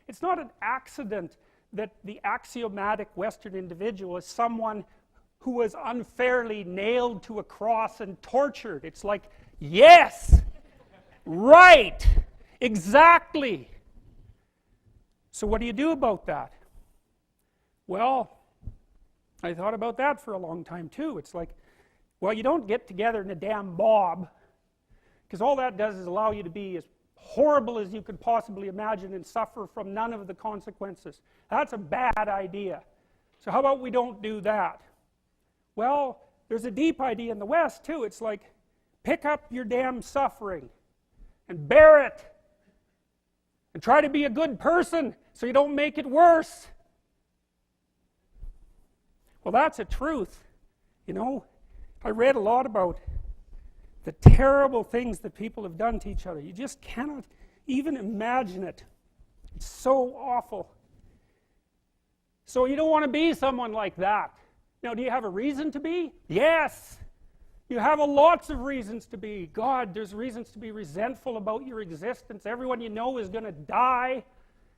It's not an accident that the axiomatic Western individual is someone who was unfairly nailed to a cross and tortured. It's like, yes, right, exactly. So what do you do about that? Well, I thought about that for a long time too. It's like, well, you don't get together in a damn mob, because all that does is allow you to be as horrible as you could possibly imagine and suffer from none of the consequences. That's a bad idea. So how about we don't do that? Well, there's a deep idea in the West too. It's like, pick up your damn suffering and bear it and try to be a good person so you don't make it worse. Well, that's a truth. You know, I read a lot about the terrible things that people have done to each other. You just cannot even imagine it. It's so awful. So you don't want to be someone like that. Now, do you have a reason to be? Yes. You have lots of reasons to be. God, there's reasons to be resentful about your existence. Everyone you know is going to die.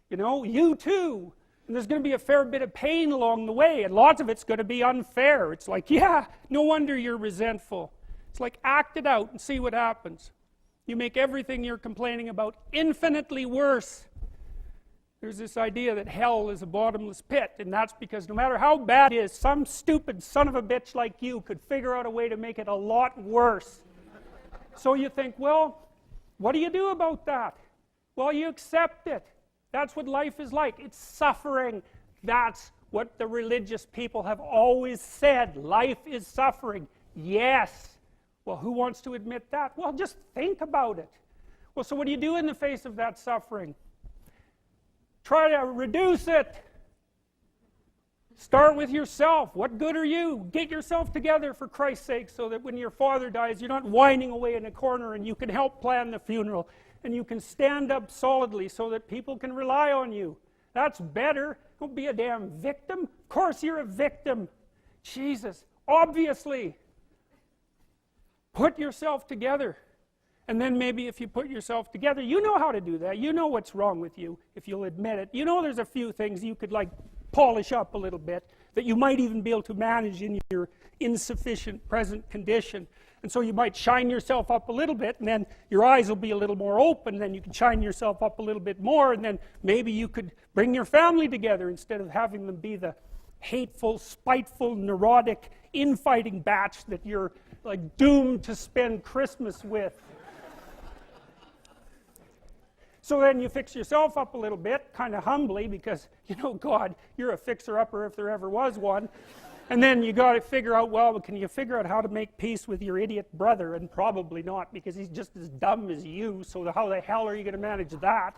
You know, you too. And there's going to be a fair bit of pain along the way, and lots of it's going to be unfair. It's like, yeah, no wonder you're resentful. It's like, act it out and see what happens. You make everything you're complaining about infinitely worse. There's this idea that hell is a bottomless pit, and that's because no matter how bad it is, some stupid son of a bitch like you could figure out a way to make it a lot worse. So you think, well, what do you do about that? Well, you accept it. That's what life is like. It's suffering. That's what the religious people have always said. Life is suffering. Yes. Well, who wants to admit that? Well, just think about it. Well, so what do you do in the face of that suffering? Try to reduce it. Start with yourself. What good are you? Get yourself together, for Christ's sake, so that when your father dies, you're not whining away in a corner, and you can help plan the funeral, and you can stand up solidly so that people can rely on you. That's better. Don't be a damn victim. Of course you're a victim. Jesus, obviously. Put yourself together. And then maybe if you put yourself together, you know how to do that. You know what's wrong with you, if you'll admit it. You know there's a few things you could like polish up a little bit, that you might even be able to manage in your insufficient present condition. And so you might shine yourself up a little bit, and then your eyes will be a little more open, then you can shine yourself up a little bit more, and then maybe you could bring your family together instead of having them be the hateful, spiteful, neurotic, infighting batch that you're like doomed to spend Christmas with. So then you fix yourself up a little bit, kind of humbly, because, you know, God, you're a fixer-upper if there ever was one. And then you got to figure out, well, can you figure out how to make peace with your idiot brother? And probably not, because he's just as dumb as you, so how the hell are you going to manage that?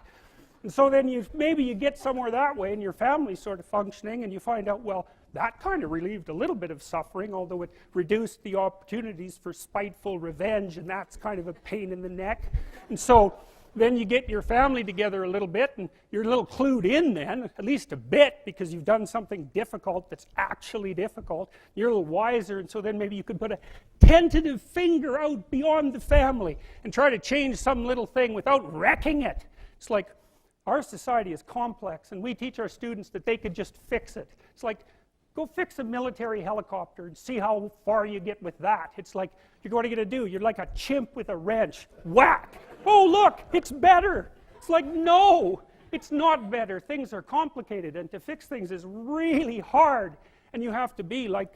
And so then maybe you get somewhere that way, and your family's sort of functioning, and you find out, well, that kind of relieved a little bit of suffering, although it reduced the opportunities for spiteful revenge, and that's kind of a pain in the neck. And so then you get your family together a little bit, and you're a little clued in then, at least a bit, because you've done something difficult that's actually difficult. You're a little wiser, and so then maybe you could put a tentative finger out beyond the family and try to change some little thing without wrecking it. It's like, our society is complex, and we teach our students that they could just fix it. It's like, go fix a military helicopter and see how far you get with that. It's like, what are you going to do? You're like a chimp with a wrench. Whack! Oh, look, it's better. It's like, no, it's not better. Things are complicated, and to fix things is really hard. And you have to be like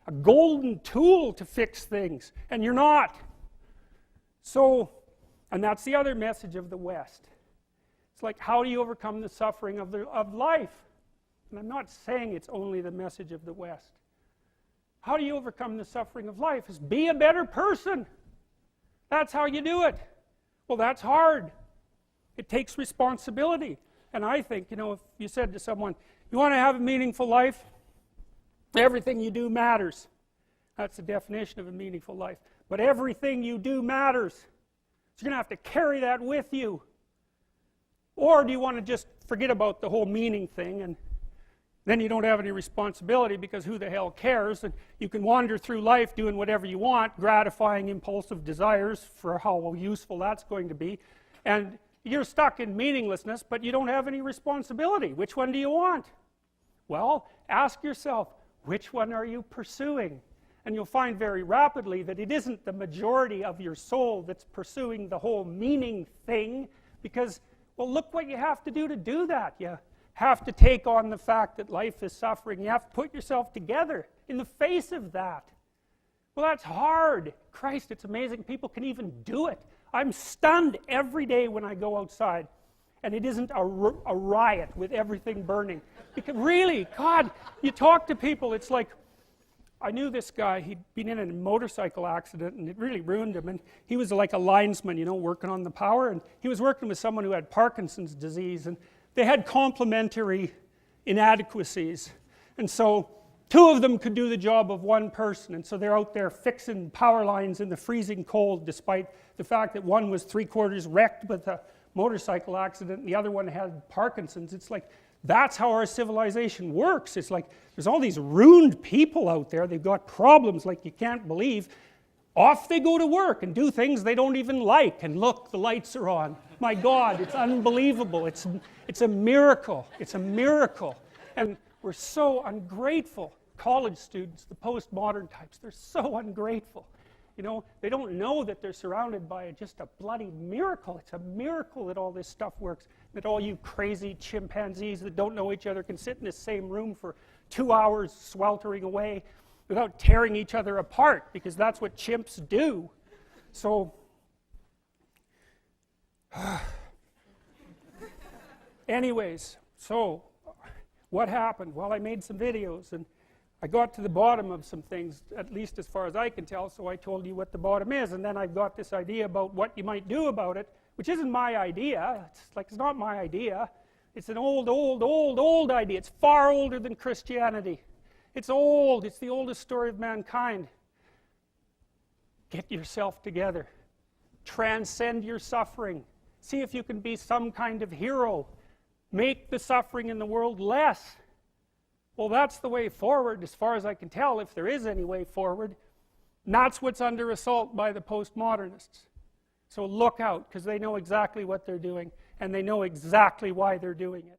a golden tool to fix things, and you're not. So, and that's the other message of the West. It's like, how do you overcome the suffering of life? And I'm not saying it's only the message of the West. How do you overcome the suffering of life? Is be a better person. That's how you do it. Well, that's hard. It takes responsibility. And I think, you know, if you said to someone, you want to have a meaningful life? Everything you do matters. That's the definition of a meaningful life. But everything you do matters. So you're going to have to carry that with you. Or do you want to just forget about the whole meaning thing, and then you don't have any responsibility, because who the hell cares, and you can wander through life doing whatever you want, gratifying impulsive desires for how useful that's going to be, and You're stuck in meaninglessness, but you don't have any responsibility. Which one do you want? Well, ask yourself, which one are you pursuing? And you'll find very rapidly that it isn't the majority of your soul that's pursuing the whole meaning thing, because, well, look what you have to do that. You have to take on the fact that life is suffering. You have to put yourself together in the face of that. Well, that's hard. Christ, it's amazing people can even do it. I'm stunned every day when I go outside and it isn't a riot with everything burning. Because really, God, you talk to people, it's like, I knew this guy, he'd been in a motorcycle accident and it really ruined him, and he was like a linesman, you know, working on the power, and he was working with someone who had Parkinson's disease, and they had complementary inadequacies, and so two of them could do the job of one person, and so they're out there fixing power lines in the freezing cold, despite the fact that one was 3/4 wrecked with a motorcycle accident and the other one had Parkinson's. It's like, that's how our civilization works. It's like, there's all these ruined people out there, they've got problems like you can't believe. Off they go to work and do things they don't even like, and look, the lights are on. My God, it's unbelievable. It's a miracle. It's a miracle. And we're so ungrateful. College students, the postmodern types, they're so ungrateful. You know, they don't know that they're surrounded by just a bloody miracle. It's a miracle that all this stuff works, that all you crazy chimpanzees that don't know each other can sit in the same room for 2 hours sweltering away without tearing each other apart, because that's what chimps do. So, anyways, so what happened? Well, I made some videos and I got to the bottom of some things, at least as far as I can tell, so I told you what the bottom is, and then I've got this idea about what you might do about it, which isn't my idea. It's not my idea. It's an old idea. It's far older than Christianity. It's old. It's the oldest story of mankind. Get yourself together. Transcend your suffering. See if you can be some kind of hero. Make the suffering in the world less. Well, that's the way forward, as far as I can tell, if there is any way forward. And that's what's under assault by the postmodernists. So look out, because they know exactly what they're doing, and they know exactly why they're doing it.